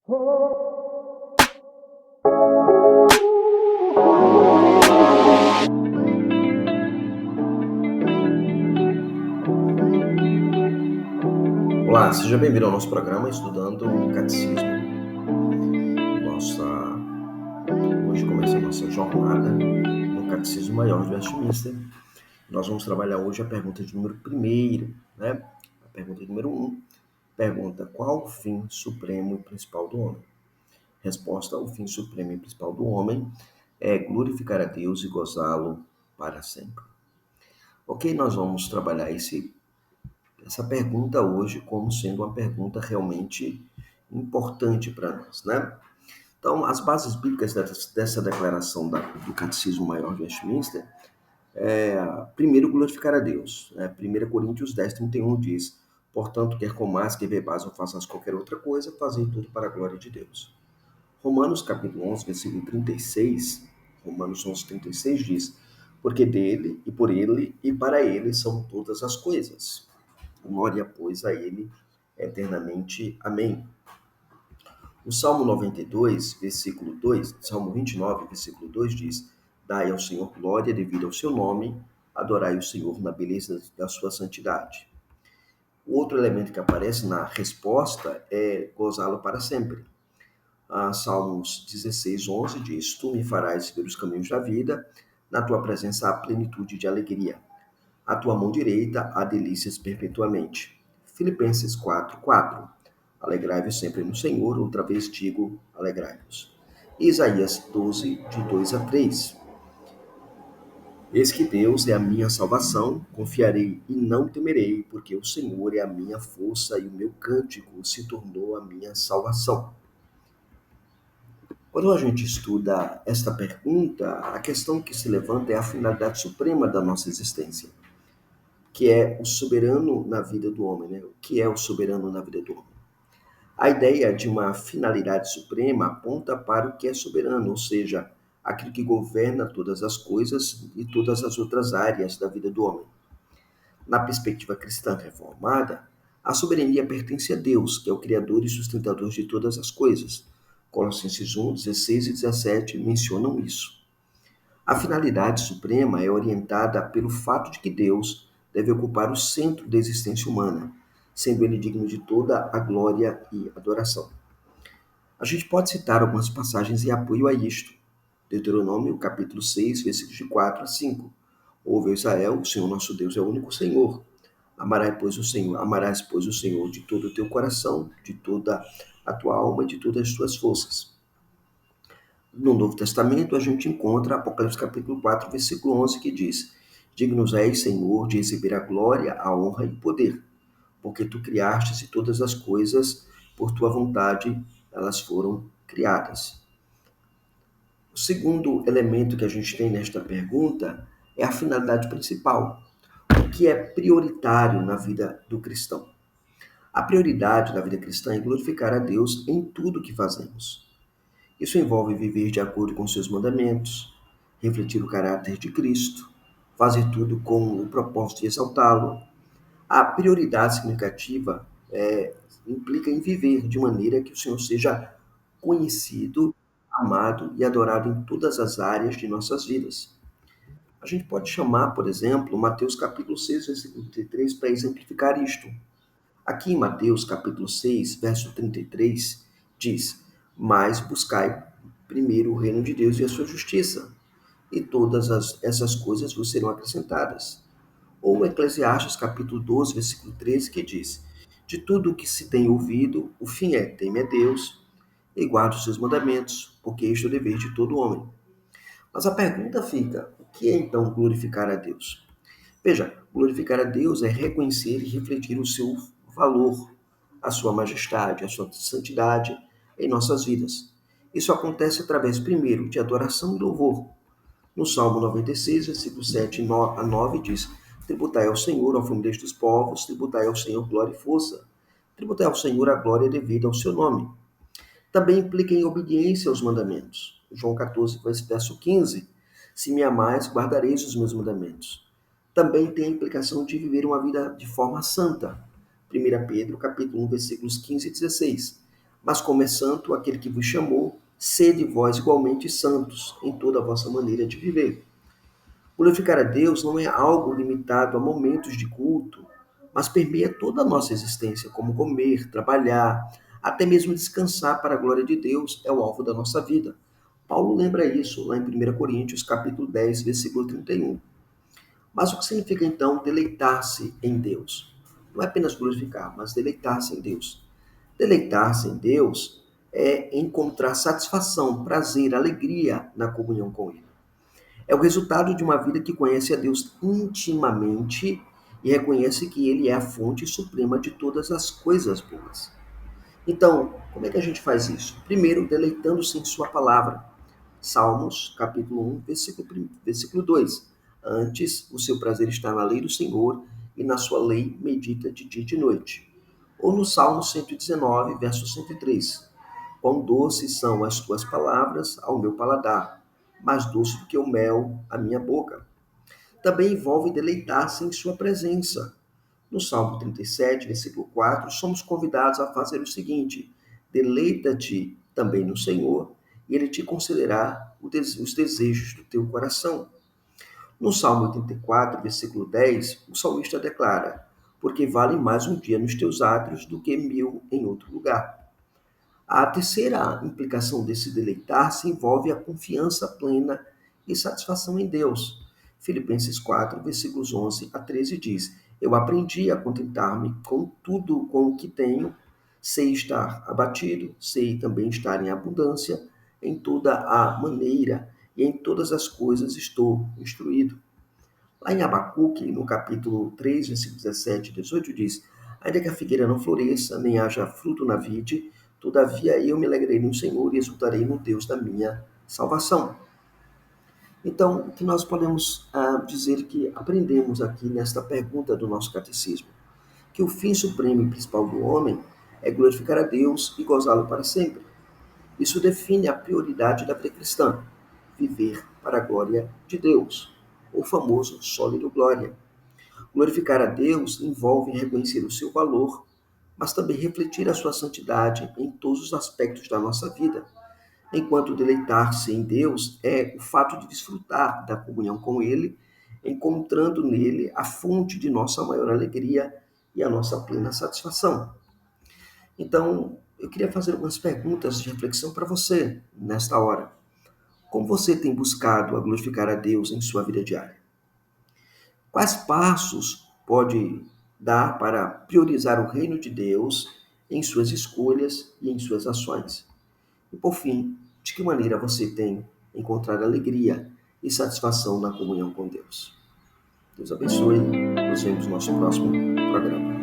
Olá, seja bem-vindo ao nosso programa Estudando o Catecismo. Hoje começa a nossa jornada no Catecismo Maior de Westminster. Nós vamos trabalhar hoje a pergunta de número 1, né? A pergunta de número 1 pergunta: qual o fim supremo e principal do homem? Resposta: o fim supremo e principal do homem é glorificar a Deus e gozá-lo para sempre. Ok, nós vamos trabalhar essa pergunta hoje como sendo uma pergunta realmente importante para nós, né? Então, as bases bíblicas dessa declaração do Catecismo Maior de Westminster primeiro, glorificar a Deus. 1 Coríntios 10:31 diz: portanto, quer comais, quer bebais ou faças qualquer outra coisa, fazei tudo para a glória de Deus. Romanos capítulo 11, versículo 36, Romanos 11:36 diz: porque dele, e por ele, e para ele são todas as coisas. Glória, pois, a ele eternamente. Amém. O Salmo 92, versículo 2, Salmo 29, versículo 2 diz: dai ao Senhor glória devido ao seu nome, adorai o Senhor na beleza da sua santidade. O outro elemento que aparece na resposta é gozá-lo para sempre. Salmos 16, 11 diz: tu me farás ver os caminhos da vida, na tua presença há plenitude de alegria. À tua mão direita há delícias perpetuamente. Filipenses 4, 4. Alegrai-vos sempre no Senhor, outra vez digo, alegrai-vos. Isaías 12, de 2 a 3. Eis que Deus é a minha salvação, confiarei e não temerei, porque o Senhor é a minha força e o meu cântico se tornou a minha salvação. Quando a gente estuda esta pergunta, a questão que se levanta é a finalidade suprema da nossa existência, que é o soberano na vida do homem, né? O que é o soberano na vida do homem? A ideia de uma finalidade suprema aponta para o que é soberano, ou seja, aquilo que governa todas as coisas e todas as outras áreas da vida do homem. Na perspectiva cristã reformada, a soberania pertence a Deus, que é o Criador e sustentador de todas as coisas. Colossenses 1, 16 e 17 mencionam isso. A finalidade suprema é orientada pelo fato de que Deus deve ocupar o centro da existência humana, sendo ele digno de toda a glória e adoração. A gente pode citar algumas passagens em apoio a isto. Deuteronômio, capítulo 6, versículos de 4 a 5. Ouve, Israel, o Senhor nosso Deus é o único Senhor. Amarás, pois, o Senhor de todo o teu coração, de toda a tua alma e de todas as tuas forças. No Novo Testamento, a gente encontra Apocalipse capítulo 4, versículo 11, que diz: dignos és, Senhor, de receber a glória, a honra e o poder, porque tu criastes e todas as coisas, por tua vontade, elas foram criadas. O segundo elemento que a gente tem nesta pergunta é a finalidade principal, o que é prioritário na vida do cristão. A prioridade da vida cristã é glorificar a Deus em tudo que fazemos. Isso envolve viver de acordo com seus mandamentos, refletir o caráter de Cristo, fazer tudo com o propósito de exaltá-lo. A prioridade significativa implica em viver de maneira que o Senhor seja conhecido, amado e adorado em todas as áreas de nossas vidas. A gente pode chamar, por exemplo, Mateus capítulo 6, versículo 33, para exemplificar isto. Aqui em Mateus capítulo 6, verso 33, diz: mas buscai primeiro o reino de Deus e a sua justiça, e todas essas coisas vos serão acrescentadas. Ou Eclesiastes capítulo 12, versículo 13, que diz: de tudo o que se tem ouvido, o fim é: teme a Deus e guarde os seus mandamentos, porque este é o dever de todo homem. Mas a pergunta fica: o que é então glorificar a Deus? Veja, glorificar a Deus é reconhecer e refletir o seu valor, a sua majestade, a sua santidade em nossas vidas. Isso acontece através, primeiro, de adoração e louvor. No Salmo 96, versículo 7 a 9 diz: tributai ao Senhor, ó família dos povos, tributai ao Senhor glória e força. Tributai ao Senhor a glória devida ao seu nome. Também implica em obediência aos mandamentos. João 14, verso 15: se me amais, guardareis os meus mandamentos. Também tem a implicação de viver uma vida de forma santa. 1 Pedro, capítulo 1, versículos 15 e 16. Mas como é santo aquele que vos chamou, sede vós igualmente santos em toda a vossa maneira de viver. Glorificar a Deus não é algo limitado a momentos de culto, mas permeia toda a nossa existência, como comer, trabalhar, até mesmo descansar para a glória de Deus é o alvo da nossa vida. Paulo lembra isso lá em 1 Coríntios, capítulo 10, versículo 31. Mas o que significa então deleitar-se em Deus? Não é apenas glorificar, mas deleitar-se em Deus. Deleitar-se em Deus é encontrar satisfação, prazer, alegria na comunhão com Ele. É o resultado de uma vida que conhece a Deus intimamente e reconhece que Ele é a fonte suprema de todas as coisas boas. Então, como é que a gente faz isso? Primeiro, deleitando-se em Sua palavra. Salmos, capítulo 1, versículo 2. Antes, o seu prazer está na lei do Senhor e na sua lei medita de dia e de noite. Ou no Salmo 119, verso 103. Quão doces são as tuas palavras ao meu paladar, mais doce do que o mel à minha boca. Também envolve deleitar-se em sua presença. No Salmo 37, versículo 4, somos convidados a fazer o seguinte: deleita-te também no Senhor, e ele te concederá os desejos do teu coração. No Salmo 84, versículo 10, o salmista declara: porque vale mais um dia nos teus átrios do que 1000 em outro lugar. A terceira implicação desse deleitar-se envolve a confiança plena e satisfação em Deus. Filipenses 4, versículos 11 a 13 diz: eu aprendi a contentar-me com tudo com o que tenho, sei estar abatido, sei também estar em abundância, em toda a maneira e em todas as coisas estou instruído. Lá em Abacuque, no capítulo 3, versículos 17 e 18, diz: ainda que a figueira não floresça, nem haja fruto na vide, todavia eu me alegrei no Senhor e exultarei no Deus da minha salvação. Então, o que nós podemos dizer que aprendemos aqui nesta pergunta do nosso catecismo? Que o fim supremo e principal do homem é glorificar a Deus e gozá-lo para sempre. Isso define a prioridade da vida cristã: viver para a glória de Deus, o famoso sólido glória. Glorificar a Deus envolve reconhecer o seu valor, mas também refletir a sua santidade em todos os aspectos da nossa vida. Enquanto deleitar-se em Deus é o fato de desfrutar da comunhão com Ele, encontrando nele a fonte de nossa maior alegria e a nossa plena satisfação. Então, eu queria fazer algumas perguntas de reflexão para você nesta hora. Como você tem buscado a glorificar a Deus em sua vida diária? Quais passos pode dar para priorizar o reino de Deus em suas escolhas e em suas ações? E por fim, de que maneira você tem encontrado alegria e satisfação na comunhão com Deus? Deus abençoe. Nos vemos no nosso próximo programa.